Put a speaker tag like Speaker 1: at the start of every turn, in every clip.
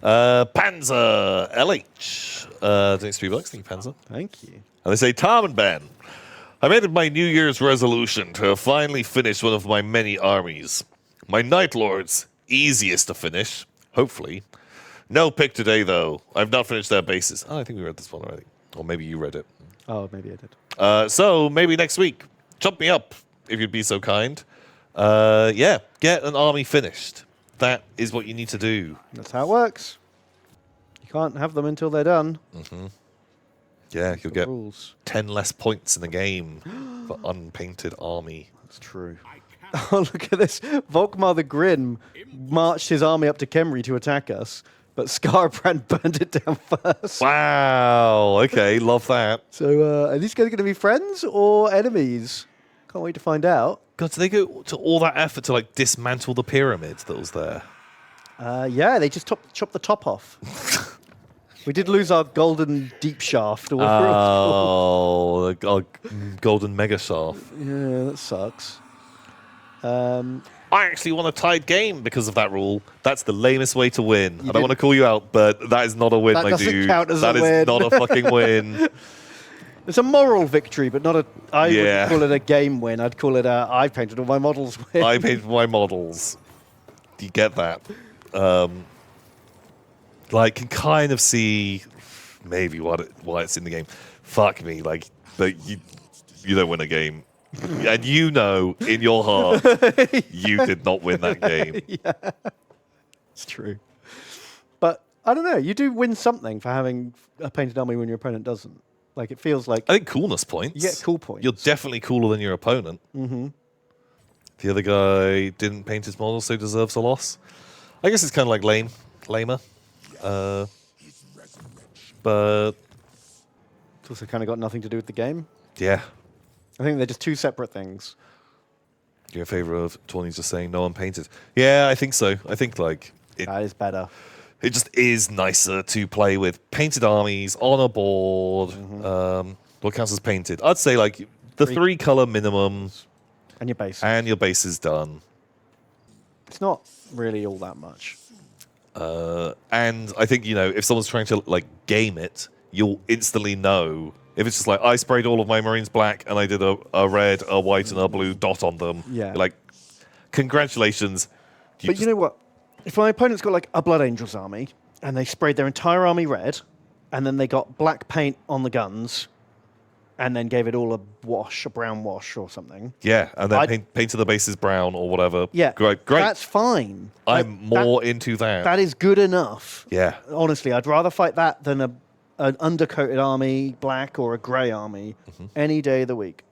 Speaker 1: Panzer LH. Thanks, $3. Thank you, Panzer.
Speaker 2: Thank you.
Speaker 1: And they say, Tom and Ben, I made it my New Year's resolution to finally finish one of my many armies. My Night Lords, easiest to finish, hopefully. No pick today, though. I've not finished their bases. Oh, I think we read this one already. Or maybe you read it.
Speaker 2: Oh, maybe I did.
Speaker 1: So maybe next week. Jump me up, if you'd be so kind. Yeah, get an army finished. That is what you need to do.
Speaker 2: That's how it works. You can't have them until they're done.
Speaker 1: Mm-hmm. Yeah, you'll get
Speaker 2: rules.
Speaker 1: 10 less points in the game for unpainted army.
Speaker 2: That's true. Oh, look at this. Volkmar the Grim marched his army up to Kemri to attack us, but Scarbrand burned it down first.
Speaker 1: Wow. Okay, love that.
Speaker 2: So are these guys going to be friends or enemies? Can't wait to find out.
Speaker 1: God, did they go to all that effort to like dismantle the pyramid that was there?
Speaker 2: Yeah, they just chopped the top off. We did lose our golden deep shaft. Or
Speaker 1: Oh, the golden mega shaft.
Speaker 2: Yeah, that sucks.
Speaker 1: I actually won a tied game because of that rule. That's the lamest way to win. I don't want to call you out, but that is not a win,
Speaker 2: that
Speaker 1: my
Speaker 2: doesn't
Speaker 1: dude.
Speaker 2: Count as
Speaker 1: that
Speaker 2: a
Speaker 1: is
Speaker 2: win.
Speaker 1: not a fucking win.
Speaker 2: It's a moral victory, but not a. I wouldn't call it a game win. I'd call it a I painted all my models win.
Speaker 1: I painted my models. Do you get that? Like, can kind of see maybe why it's in the game. Fuck me, like, but you don't win a game. And you know in your heart you did not win that game.
Speaker 2: Yeah, it's true. But I don't know. You do win something for having a painted army when your opponent doesn't. Like, it feels like...
Speaker 1: I think coolness points.
Speaker 2: You get cool points.
Speaker 1: You're definitely cooler than your opponent.
Speaker 2: Mm-hmm.
Speaker 1: The other guy didn't paint his model, so deserves a loss. I guess it's kind of like lamer. But...
Speaker 2: It's also kind of got nothing to do with the game.
Speaker 1: Yeah.
Speaker 2: I think they're just two separate things.
Speaker 1: You're in favor of Tawny's just saying no one painted. Yeah, I think so. I think like
Speaker 2: that is better.
Speaker 1: It just is nicer to play with painted armies on a board. Mm-hmm. What counts as painted? I'd say like the three color minimum.
Speaker 2: And your base.
Speaker 1: And your base is done.
Speaker 2: It's not really all that much.
Speaker 1: And I think, you know, if someone's trying to like game it, you'll instantly know. If it's just like, I sprayed all of my Marines black and I did a red, a white, and a blue dot on them.
Speaker 2: Yeah.
Speaker 1: You're like, congratulations.
Speaker 2: But you know what? If my opponent's got like a Blood Angels army and they sprayed their entire army red and then they got black paint on the guns and then gave it all a wash, a brown wash or something.
Speaker 1: Yeah, and then painted the bases brown or whatever.
Speaker 2: Yeah.
Speaker 1: Great.
Speaker 2: That's fine.
Speaker 1: I'm more into that.
Speaker 2: That is good enough.
Speaker 1: Yeah.
Speaker 2: Honestly, I'd rather fight that than an undercoated army, black, or a grey army any day of the week.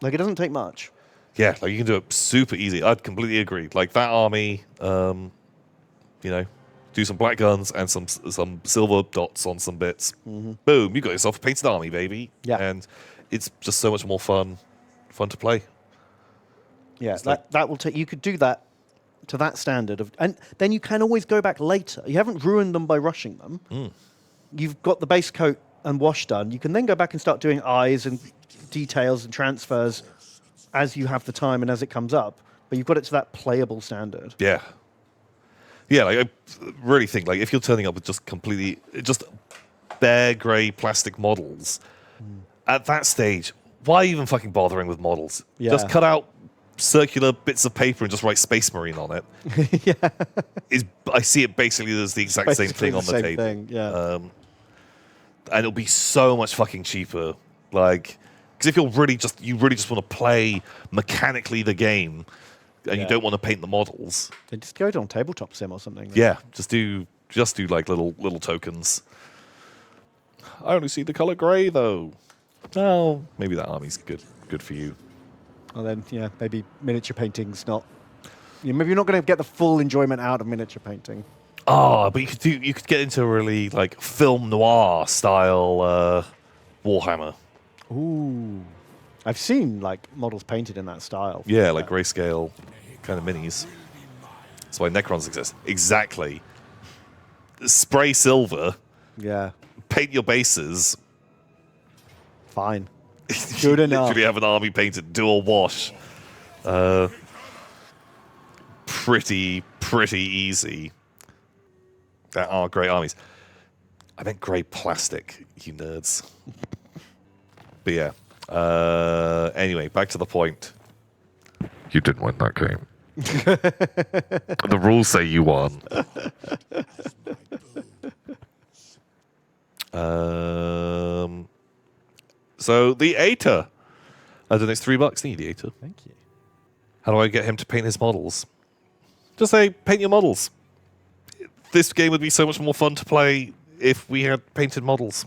Speaker 2: Like, it doesn't take much.
Speaker 1: Yeah, like you can do it super easy. I'd completely agree. Like that army, you know, do some black guns and some silver dots on some bits. Mm-hmm. Boom, you got yourself a painted army, baby.
Speaker 2: Yeah.
Speaker 1: And it's just so much more fun to play.
Speaker 2: Yeah, that will take. You could do that to that standard of, and then you can always go back later. You haven't ruined them by rushing them.
Speaker 1: Mm.
Speaker 2: You've got the base coat and wash done. You can then go back and start doing eyes and details and transfers as you have the time and as it comes up. But you've got it to that playable standard.
Speaker 1: Yeah. Yeah, like I really think like if you're turning up with just bare grey plastic models, at that stage, why even fucking bothering with models?
Speaker 2: Yeah.
Speaker 1: Just cut out circular bits of paper and just write Space Marine on it.
Speaker 2: Yeah.
Speaker 1: I see it basically as the exact same thing on the table.
Speaker 2: Thing, yeah.
Speaker 1: And it'll be so much fucking cheaper. Like, because if you really just want to play mechanically the game, and you don't want to paint the models,
Speaker 2: then just go on tabletop sim or something.
Speaker 1: Yeah, just do like little tokens. I only see the color grey though. Oh, maybe that army's good for you.
Speaker 2: Well then, yeah, maybe miniature painting's not. Maybe you're not going to get the full enjoyment out of miniature painting.
Speaker 1: Oh, but you could get into a really like film noir style Warhammer.
Speaker 2: Ooh, I've seen like models painted in that style.
Speaker 1: Yeah, like grayscale kind of minis. That's why Necrons exist. Exactly. Spray silver.
Speaker 2: Yeah.
Speaker 1: Paint your bases.
Speaker 2: Fine. Good enough.
Speaker 1: Literally have an army painted. Do a wash. Pretty easy. There are great armies. I meant grey plastic, you nerds. But yeah. Anyway, back to the point. You didn't win that game. The rules say you won. So the Aether. I don't know, it's $3. Need the Aether.
Speaker 2: Thank you.
Speaker 1: How do I get him to paint his models? Just say, paint your models. This game would be so much more fun to play if we had painted models.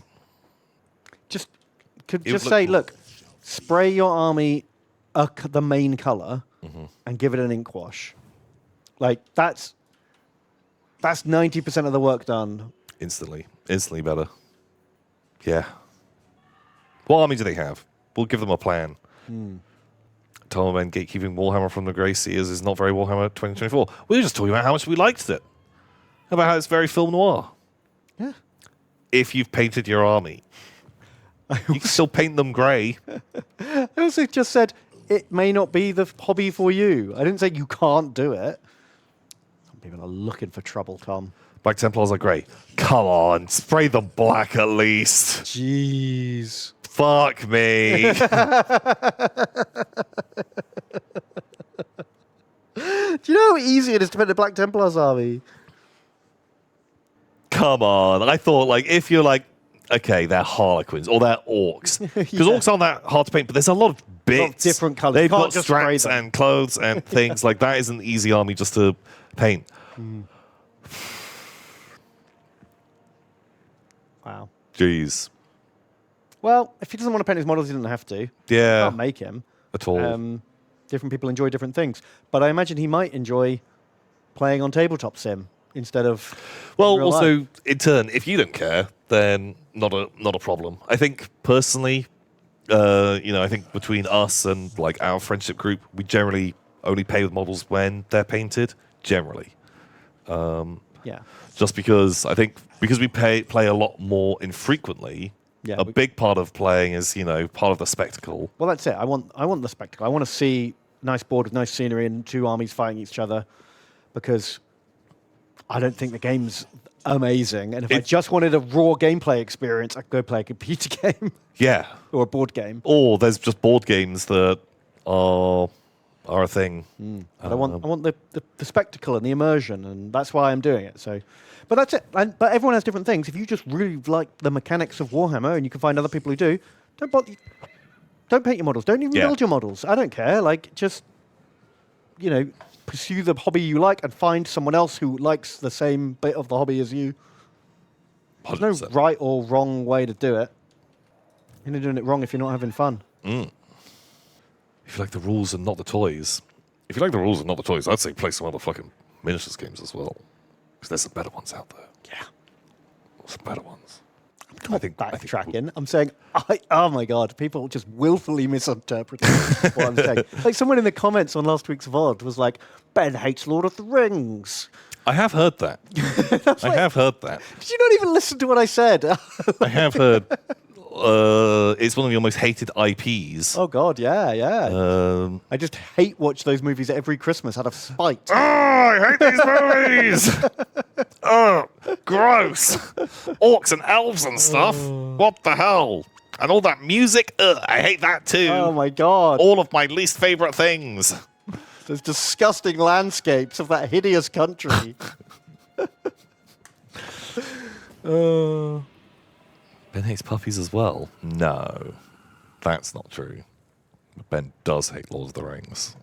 Speaker 2: Just
Speaker 1: It
Speaker 2: say,
Speaker 1: look-
Speaker 2: look, spray your army the main color and give it an ink wash. Like that's 90% of the work done.
Speaker 1: Instantly better. Yeah. What army do they have? We'll give them a plan. Tell them gatekeeping Warhammer from the Grey Seers is not very Warhammer 2024. We were just talking about how much we liked it. About how it's very film noir.
Speaker 2: Yeah.
Speaker 1: If you've painted your army, you can still paint them grey.
Speaker 2: I also just said it may not be the hobby for you. I didn't say you can't do it. Some people are looking for trouble, Tom.
Speaker 1: Black Templars are grey. Come on, spray them black at least.
Speaker 2: Jeez.
Speaker 1: Fuck me.
Speaker 2: Do you know how easy it is to paint a Black Templars army?
Speaker 1: Come on. I thought, like, if you're like, okay, they're Harlequins or they're Orcs. Because
Speaker 2: Yeah.
Speaker 1: Orcs aren't that hard to paint, but there's a lot of bits.
Speaker 2: different colours.
Speaker 1: They've
Speaker 2: You can't
Speaker 1: got
Speaker 2: just spray
Speaker 1: straps
Speaker 2: them.
Speaker 1: and clothes and things. Like, that is an easy army just to paint.
Speaker 2: Wow.
Speaker 1: Jeez.
Speaker 2: Well, if he doesn't want to paint his models, he doesn't have to.
Speaker 1: Yeah.
Speaker 2: Can't make him.
Speaker 1: At all.
Speaker 2: Different people enjoy different things. But I imagine he might enjoy playing on tabletop sim instead of
Speaker 1: Well,
Speaker 2: real
Speaker 1: also,
Speaker 2: life.
Speaker 1: in turn, if you don't care, then not a problem. I think, personally, I think between us and, like, our friendship group, we generally only pay with models when they're painted. Generally.
Speaker 2: Yeah.
Speaker 1: Just because I think because we play a lot more infrequently,
Speaker 2: Yeah,
Speaker 1: a big part of playing is part of the spectacle.
Speaker 2: Well, that's it. I want the spectacle. I want to see a nice board with nice scenery and two armies fighting each other, because I don't think the game's amazing. And if I just wanted a raw gameplay experience, I'd go play a computer game
Speaker 1: Yeah,
Speaker 2: or a board game.
Speaker 1: or there's just board games that are a thing.
Speaker 2: But I want the spectacle and the immersion, and that's why I'm doing it. So, but that's it. But everyone has different things. If you just really like the mechanics of Warhammer, and you can find other people who do, don't bother. Don't paint your models. Don't even
Speaker 1: Yeah.
Speaker 2: build your models. I don't care. Like, just pursue the hobby you like and find someone else who likes the same bit of the hobby as you. There's no
Speaker 1: 100%.
Speaker 2: right or wrong way to do it. You're not doing it wrong if you're not having fun.
Speaker 1: If you like the rules and not the toys, I'd say play some other fucking miniatures games as well, because there's some better ones out there.
Speaker 2: Yeah.
Speaker 1: Some better ones.
Speaker 2: I think backtracking. I'm saying, oh my God, people just willfully misinterpret what I'm saying. Like someone in the comments on last week's VOD was like, Ben hates Lord of the Rings.
Speaker 1: I have heard that. I have heard that.
Speaker 2: Did you not even listen to what I said?
Speaker 1: I have heard. It's one of your most hated IPs.
Speaker 2: Oh God, yeah. I just hate watch those movies every Christmas out of spite.
Speaker 1: Oh, I hate these movies. Oh, gross. Orcs and elves and stuff. What the hell? And all that music. I hate that too.
Speaker 2: Oh my God.
Speaker 1: All of my least favorite things.
Speaker 2: Those disgusting landscapes of that hideous country.
Speaker 1: Ben hates puppies as well. No, that's not true. Ben does hate Lord of the Rings.